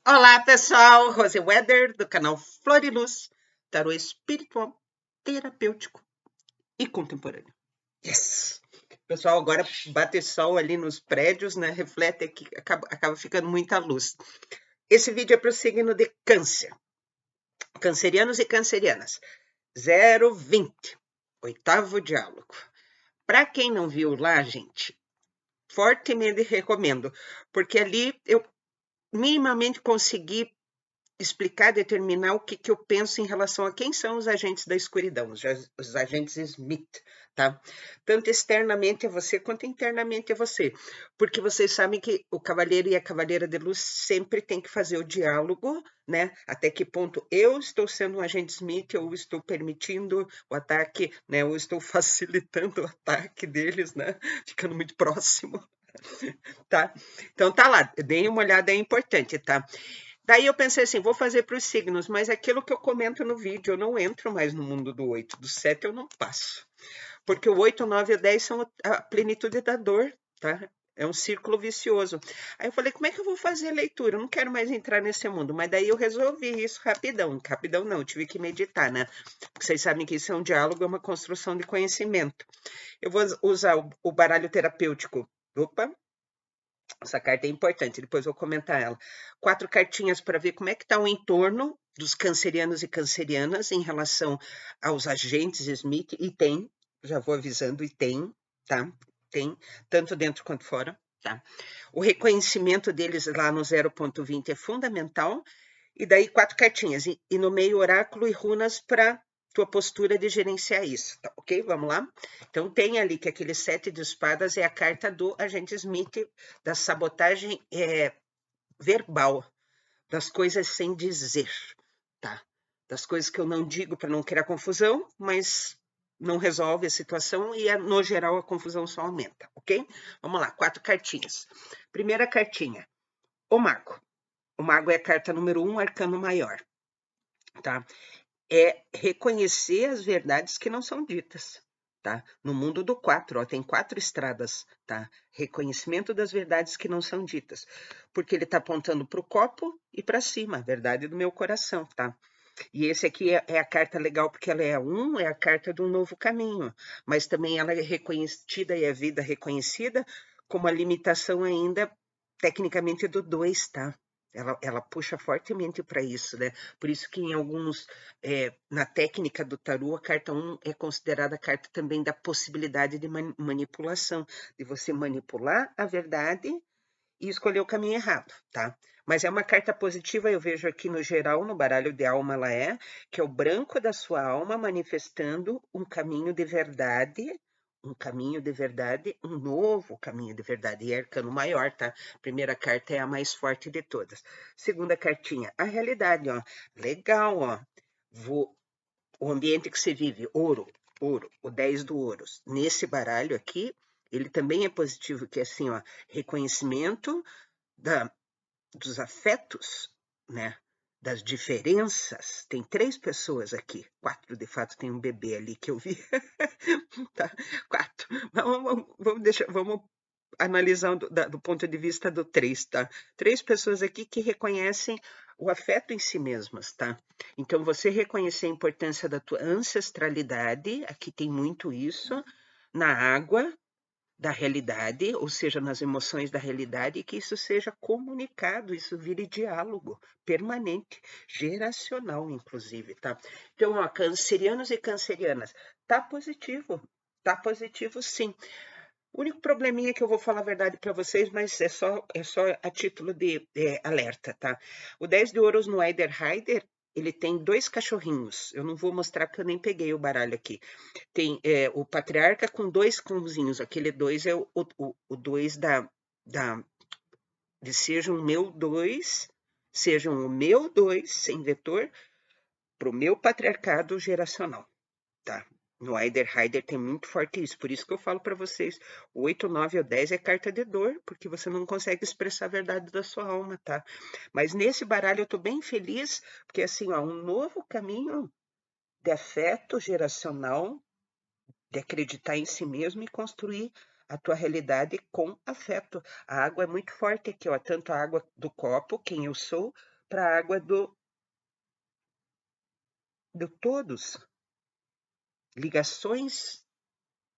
Olá, pessoal! Rose Weather, do canal Flor e Luz, tarô espiritual, terapêutico e contemporâneo. Yes! Pessoal, agora bate sol ali nos prédios, né? Reflete aqui, acaba ficando muita luz. Esse vídeo é para o signo de Câncer. Cancerianos e cancerianas. 020, oitavo diálogo. Para quem não viu lá, gente, fortemente recomendo, porque ali eu minimamente consegui explicar, determinar o que eu penso em relação a quem são os agentes da escuridão, os agentes Smith, tá? Tanto externamente a você quanto internamente a você, porque vocês sabem que o cavaleiro e a cavaleira de luz sempre tem que fazer o diálogo, né? Até que ponto eu estou sendo um agente Smith ou estou permitindo o ataque, né? Ou estou facilitando o ataque deles, né? Ficando muito próximo, tá? Então tá lá, deem uma olhada, é importante, tá? Daí eu pensei assim, vou fazer para os signos, mas aquilo que eu comento no vídeo, eu não entro mais no mundo do 8, do 7 eu não passo. Porque o 8, 9 e o 10 são a plenitude da dor, tá? É um círculo vicioso. Aí eu falei, como é que eu vou fazer a leitura? Eu não quero mais entrar nesse mundo. Mas daí eu resolvi isso rapidão. Rapidão não, eu tive que meditar, né? Porque vocês sabem que isso é um diálogo, é uma construção de conhecimento. Eu vou usar o baralho terapêutico. Opa, essa carta é importante, depois eu vou comentar ela. 4 cartinhas para ver como é que está o entorno dos cancerianos e cancerianas em relação aos agentes Smith, e tem, já vou avisando, e tem, tá? Tem, tanto dentro quanto fora, tá? O reconhecimento deles lá no 0.20 é fundamental, e daí 4 cartinhas, e no meio oráculo e runas para tua postura de gerenciar isso, tá ok? Vamos lá? Então tem ali que aquele 7 de espadas é a carta do agente Smith, da sabotagem verbal, das coisas sem dizer, tá? Das coisas que eu não digo para não criar confusão, mas não resolve a situação e, no geral, a confusão só aumenta, ok? Vamos lá, 4 cartinhas. Primeira cartinha, o mago. O mago é a carta número 1, arcano maior, tá? É reconhecer as verdades que não são ditas, tá? No mundo do 4, ó, tem 4 estradas, tá? Reconhecimento das verdades que não são ditas, porque ele tá apontando para o copo e para cima, a verdade do meu coração, tá? E esse aqui é a carta legal porque ela é a 1, é a carta do novo caminho, mas também ela é reconhecida e a vida reconhecida como a limitação ainda tecnicamente do 2, tá? Ela puxa fortemente para isso, né? Por isso que em alguns, na técnica do tarô, a carta 1 é considerada a carta também da possibilidade de manipulação, de você manipular a verdade e escolher o caminho errado, tá? Mas é uma carta positiva, eu vejo aqui no geral, no baralho de alma ela que é o branco da sua alma manifestando um caminho de verdade, um novo caminho de verdade, e é arcano maior, tá? Primeira carta é a mais forte de todas. Segunda cartinha, a realidade, ó, legal, ó, o ambiente que se vive, ouro, o 10 do ouros. Nesse baralho aqui, ele também é positivo, que é assim, ó, reconhecimento dos afetos, né? Das diferenças. Tem 3 pessoas aqui, 4 de fato, tem um bebê ali que eu vi. Tá? 4. Vamos analisar do ponto de vista do 3, tá? 3 pessoas aqui que reconhecem o afeto em si mesmas, tá? Então, você reconhecer a importância da tua ancestralidade, aqui tem muito isso, na água, da realidade, ou seja, nas emoções da realidade, e que isso seja comunicado, isso vire diálogo permanente, geracional, inclusive, tá? Então, ó, cancerianos e cancerianas, tá positivo sim. O único probleminha que eu vou falar a verdade para vocês, mas é só a título de alerta, tá? O 10 de ouros no Eider Heider, ele tem 2 cachorrinhos. Eu não vou mostrar porque eu nem peguei o baralho aqui. Tem o patriarca com 2 cãozinhos. Aquele 2 é o 2 de sejam o meu 2, sejam o meu 2 sem vetor, para o meu patriarcado geracional, tá? No Eider-Heider tem muito forte isso, por isso que eu falo para vocês, o 8, 9 ou 10 é carta de dor, porque você não consegue expressar a verdade da sua alma, tá? Mas nesse baralho eu tô bem feliz, porque assim, ó, um novo caminho de afeto geracional, de acreditar em si mesmo e construir a tua realidade com afeto. A água é muito forte aqui, ó, tanto a água do copo, quem eu sou, para a água do todos. Ligações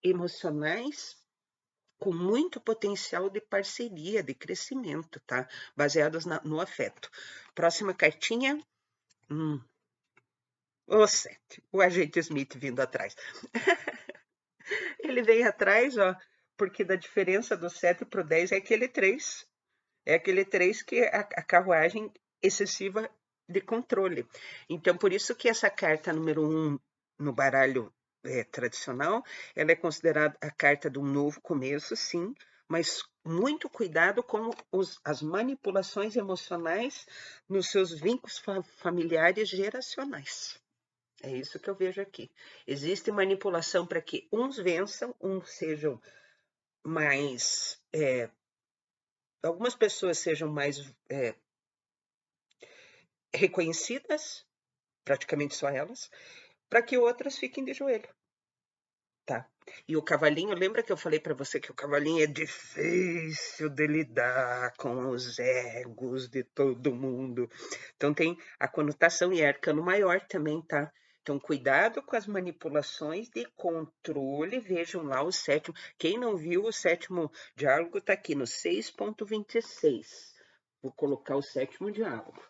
emocionais com muito potencial de parceria, de crescimento, tá? Baseadas no afeto. Próxima cartinha. O 7, o agente Smith vindo atrás. Ele vem atrás, ó, porque da diferença do 7 para o 10 é aquele 3. É aquele 3 que é a carruagem excessiva de controle. Então, por isso que essa carta número 1 no baralho tradicional, ela é considerada a carta de um novo começo, sim, mas muito cuidado com as manipulações emocionais nos seus vínculos familiares geracionais. É isso que eu vejo aqui. Existe manipulação para que uns vençam, uns sejam mais... algumas pessoas sejam mais reconhecidas, praticamente só elas, para que outras fiquem de joelho. Tá? E o cavalinho, lembra que eu falei para você que o cavalinho é difícil de lidar com os egos de todo mundo. Então tem a conotação e é arcano maior também, tá? Então cuidado com as manipulações de controle. Vejam lá o 7º. Quem não viu o 7º diálogo está aqui no 6.26. Vou colocar o 7º diálogo.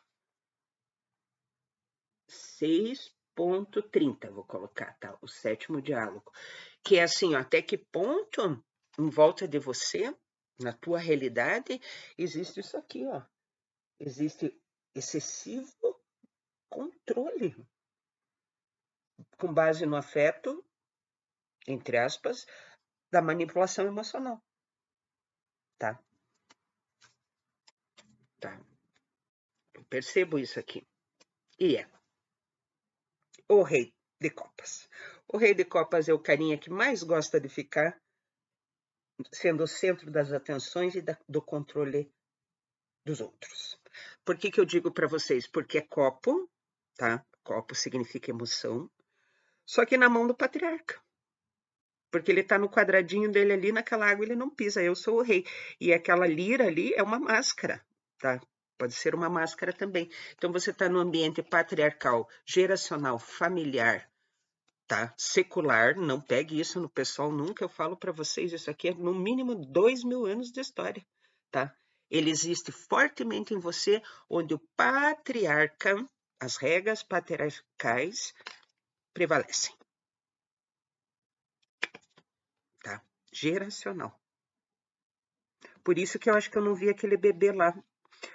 6.30, vou colocar, tá? O 7º diálogo. Que é assim, ó, até que ponto em volta de você, na tua realidade, existe isso aqui, ó. Existe excessivo controle com base no afeto, entre aspas, da manipulação emocional. Tá? Tá. Eu percebo isso aqui. E é o rei de copas. O rei de copas é o carinha que mais gosta de ficar sendo o centro das atenções e do controle dos outros. Por que eu digo para vocês? Porque é copo, tá? Copo significa emoção, só que na mão do patriarca. Porque ele tá no quadradinho dele ali, naquela água ele não pisa, eu sou o rei. E aquela lira ali é uma máscara, tá? Pode ser uma máscara também. Então você tá no ambiente patriarcal, geracional, familiar, tá? Secular, não pegue isso no pessoal nunca, eu falo para vocês, isso aqui é no mínimo 2.000 anos de história, tá? Ele existe fortemente em você, onde o patriarca, as regras patriarcais prevalecem, tá? Geracional. Por isso que eu acho que eu não vi aquele bebê lá.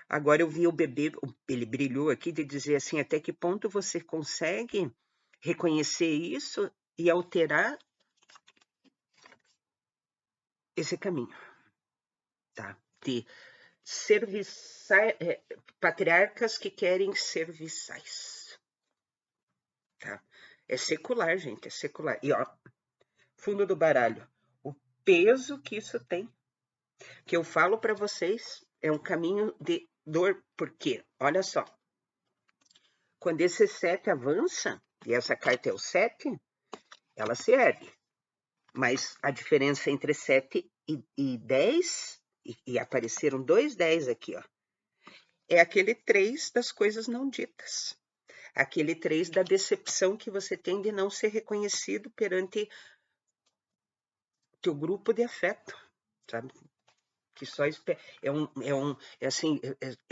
Agora eu vi o bebê, ele brilhou aqui de dizer assim, até que ponto você consegue reconhecer isso e alterar esse caminho, tá? De patriarcas que querem serviçais, tá? É secular, gente, é secular. E ó, fundo do baralho, o peso que isso tem, que eu falo para vocês, é um caminho de dor, porque, olha só, quando esse 7 avança, e essa carta é o 7, ela se ergue. Mas a diferença entre 7 e 10, e apareceram 2 10 aqui, ó, é aquele 3 das coisas não ditas. Aquele 3 da decepção que você tem de não ser reconhecido perante teu grupo de afeto, sabe? Que só é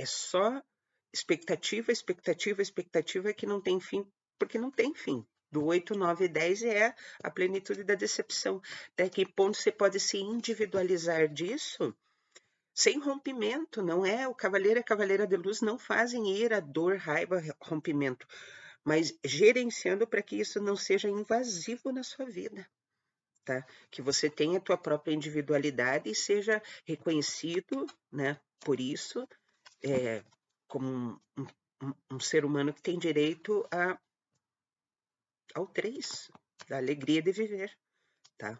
só expectativa que não tem fim, porque não tem fim. Do 8, 9 e 10 é a plenitude da decepção. Até que ponto você pode se individualizar disso sem rompimento, não é? O cavaleiro e a cavaleira de luz não fazem ira, dor, raiva, rompimento, mas gerenciando para que isso não seja invasivo na sua vida. Tá? Que você tenha a tua própria individualidade e seja reconhecido, né, por isso, como um ser humano que tem direito ao 3, da alegria de viver, tá?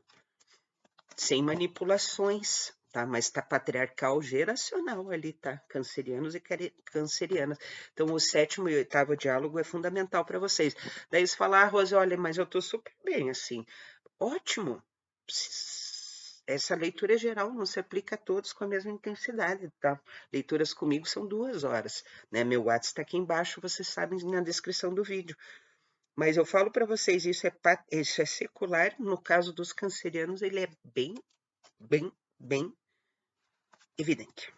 Sem manipulações, tá? Mas tá patriarcal geracional ali, tá? Cancerianos e cancerianas. Então, o 7º e 8º diálogo é fundamental para vocês. Daí você fala, Rose, olha, mas eu tô super bem, assim. Ótimo. essa leitura é geral, não se aplica a todos com a mesma intensidade, tá? Leituras comigo são 2 horas, né? Meu WhatsApp está aqui embaixo, vocês sabem na descrição do vídeo. Mas eu falo para vocês, isso é secular, no caso dos cancerianos, ele é bem evidente,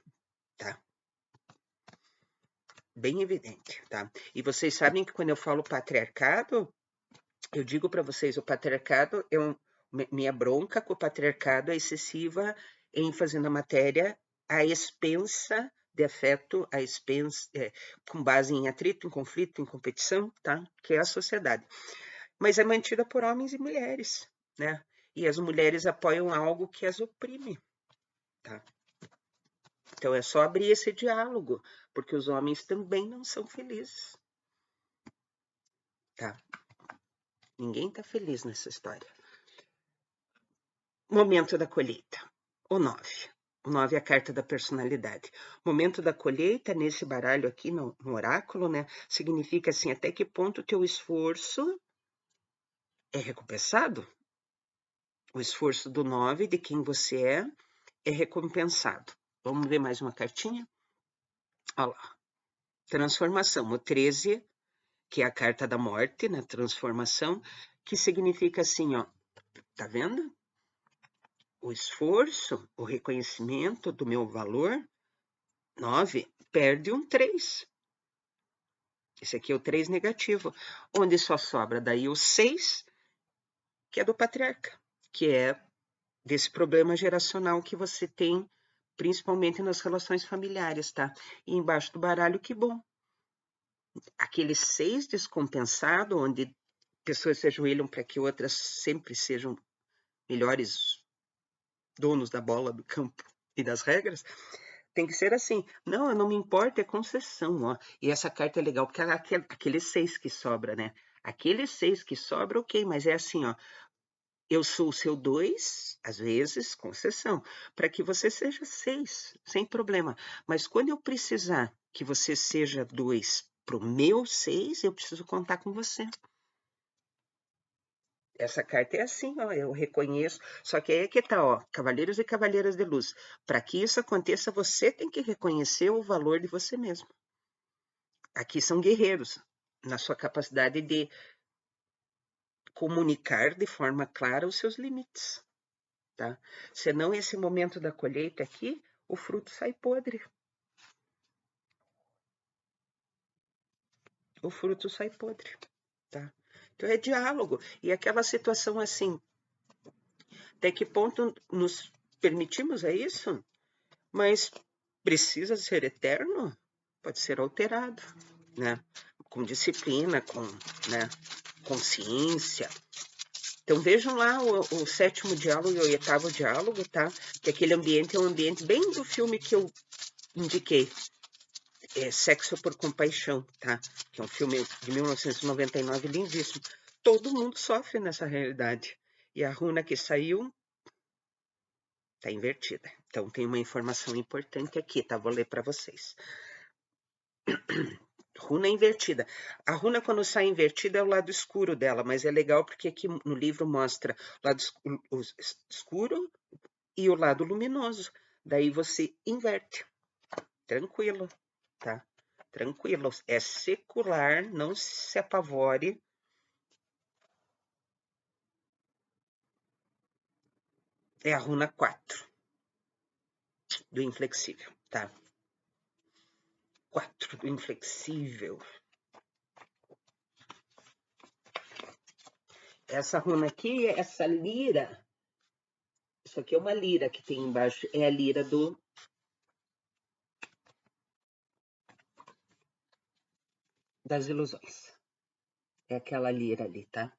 tá? Bem evidente, tá? E vocês sabem que quando eu falo patriarcado, eu digo para vocês, o patriarcado é minha bronca com o patriarcado é excessiva ênfase na matéria, à expensa de afeto, à expensa, com base em atrito, em conflito, em competição, tá? Que é a sociedade. Mas é mantida por homens e mulheres, né? E as mulheres apoiam algo que as oprime, tá? Então é só abrir esse diálogo, porque os homens também não são felizes, tá? Ninguém tá feliz nessa história. Momento da colheita, o 9. O 9 é a carta da personalidade. Momento da colheita, nesse baralho aqui, no oráculo, né? Significa assim, até que ponto o teu esforço é recompensado? O esforço do 9, de quem você é recompensado. Vamos ver mais uma cartinha? Olha lá. Transformação. O 13, que é a carta da morte, né? Transformação, que significa assim, ó. Tá vendo? O esforço, o reconhecimento do meu valor, 9, perde um 3. Esse aqui é o 3 negativo, onde só sobra daí o 6, que é do patriarca, que é desse problema geracional que você tem, principalmente nas relações familiares, tá? E embaixo do baralho, que bom. Aquele 6 descompensado, onde pessoas se ajoelham para que outras sempre sejam melhores donos da bola, do campo e das regras, tem que ser assim. Não, eu não me importo, é concessão, ó. E essa carta é legal, porque aquele 6 que sobra, né? Aquele 6 que sobra, ok, mas é assim, ó. Eu sou o seu 2, às vezes, concessão, para que você seja 6, sem problema. Mas quando eu precisar que você seja 2 para o meu 6, eu preciso contar com você. Essa carta é assim, ó, eu reconheço. Só que aí é que tá, ó, cavaleiros e cavaleiras de luz. Para que isso aconteça, você tem que reconhecer o valor de você mesmo. Aqui são guerreiros, na sua capacidade de comunicar de forma clara os seus limites, tá? Senão, esse momento da colheita aqui, o fruto sai podre. O fruto sai podre, tá? Então, é diálogo. E aquela situação assim, até que ponto nos permitimos isso? Mas precisa ser eterno? Pode ser alterado, né? Com disciplina, com, né, consciência. Então vejam lá o 7º diálogo e o 8º diálogo, tá? Que aquele ambiente é um ambiente bem do filme que eu indiquei, Sexo por Compaixão, tá? Que é um filme de 1999 lindíssimo. Todo mundo sofre nessa realidade. E a runa que saiu tá invertida. Então tem uma informação importante aqui, tá? Vou ler para vocês. Runa invertida. A runa, quando sai invertida, é o lado escuro dela, mas é legal porque aqui no livro mostra o lado escuro e o lado luminoso. Daí você inverte. Tranquilo, tá? Tranquilo. É secular, não se apavore. É a runa 4 do inflexível, tá? 4 do inflexível. Essa runa aqui, essa lira, isso aqui é uma lira que tem embaixo, é a lira das ilusões. É aquela lira ali, tá?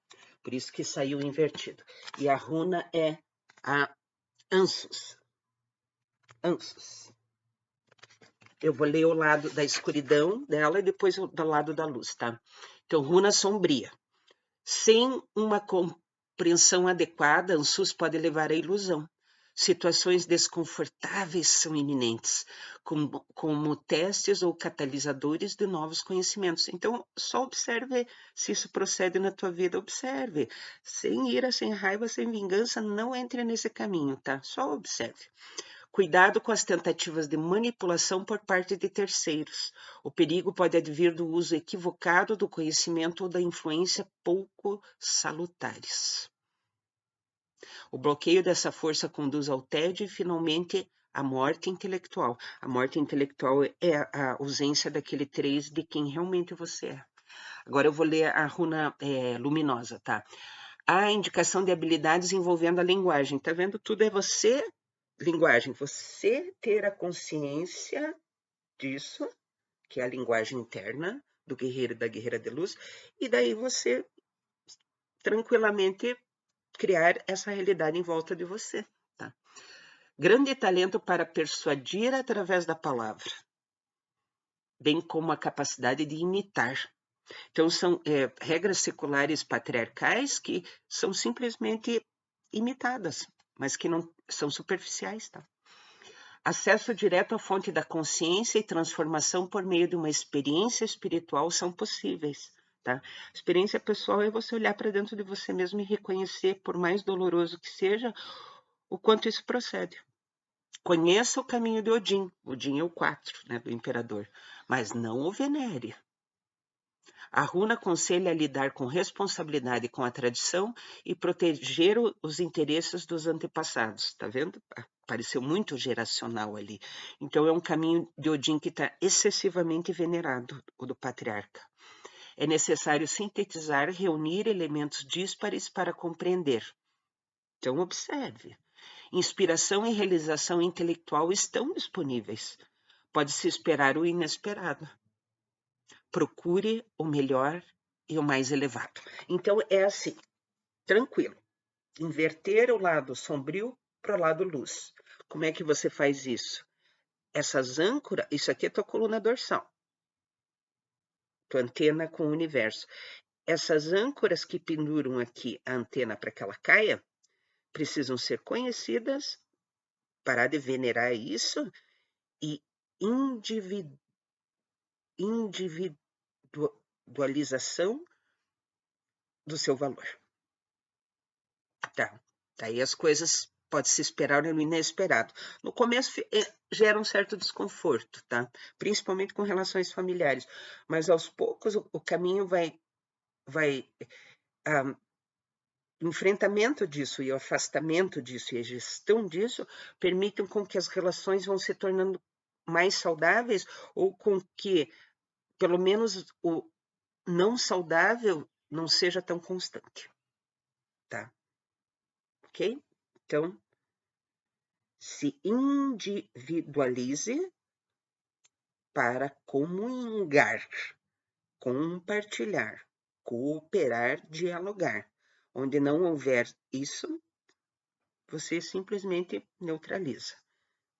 Por isso que saiu invertido. E a runa é a Ansus. Ansus. Eu vou ler o lado da escuridão dela e depois do lado da luz, tá? Então, runa sombria. Sem uma compreensão adequada, Ansus pode levar à ilusão. Situações desconfortáveis são iminentes, como testes ou catalisadores de novos conhecimentos. Então, só observe se isso procede na tua vida. Observe. Sem ira, sem raiva, sem vingança, não entre nesse caminho, tá? Só observe. Cuidado com as tentativas de manipulação por parte de terceiros. O perigo pode advir do uso equivocado do conhecimento ou da influência pouco salutares. O bloqueio dessa força conduz ao tédio e, finalmente, à morte intelectual. A morte intelectual é a ausência daquele 3 de quem realmente você é. Agora eu vou ler a runa luminosa, tá? A indicação de habilidades envolvendo a linguagem. Tá vendo? Tudo é você, linguagem. Você ter a consciência disso, que é a linguagem interna do guerreiro e da guerreira de luz, e daí você tranquilamente criar essa realidade em volta de você, tá? Grande talento para persuadir através da palavra, bem como a capacidade de imitar. Então, são regras seculares patriarcais que são simplesmente imitadas, mas que não são superficiais, tá? Acesso direto à fonte da consciência e transformação por meio de uma experiência espiritual são possíveis. Tá? Experiência pessoal é você olhar para dentro de você mesmo e reconhecer, por mais doloroso que seja, o quanto isso procede. Conheça o caminho de Odin. Odin é o 4, né, do imperador, mas não o venere. A runa aconselha a lidar com responsabilidade com a tradição e proteger os interesses dos antepassados. Tá vendo? Pareceu muito geracional ali. Então é um caminho de Odin que está excessivamente venerado, o do patriarca. É necessário sintetizar, reunir elementos díspares para compreender. Então, observe. Inspiração e realização intelectual estão disponíveis. Pode-se esperar o inesperado. Procure o melhor e o mais elevado. Então, é assim, tranquilo. Inverter o lado sombrio para o lado luz. Como é que você faz isso? Essas âncoras, isso aqui é tua coluna dorsal. Tua antena com o universo. Essas âncoras que penduram aqui a antena para que ela caia, precisam ser conhecidas, parar de venerar isso e individualização do seu valor. Tá. Daí as coisas pode se esperar no inesperado. No começo gera um certo desconforto, tá? Principalmente com relações familiares. Mas aos poucos o caminho vai o enfrentamento disso e o afastamento disso e a gestão disso permitem com que as relações vão se tornando mais saudáveis ou com que, pelo menos, o não saudável não seja tão constante, tá? Ok? Então, se individualize para comungar, compartilhar, cooperar, dialogar. Onde não houver isso, você simplesmente neutraliza,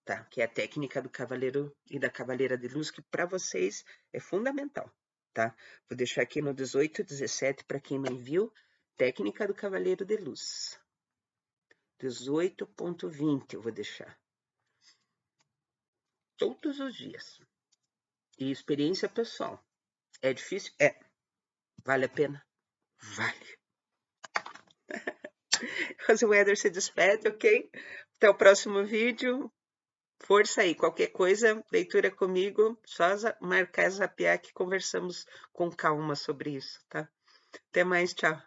tá? Que é a técnica do cavaleiro e da cavaleira de luz, que para vocês é fundamental, tá? Vou deixar aqui no 1817 para quem não viu, técnica do cavaleiro de luz. 18.20 eu vou deixar. Todos os dias. E experiência pessoal. É difícil? É. Vale a pena? Vale. Rose Weather se despede, ok? Até o próximo vídeo. Força aí, qualquer coisa, leitura comigo, só marcar, zapear que conversamos com calma sobre isso, tá? Até mais, tchau.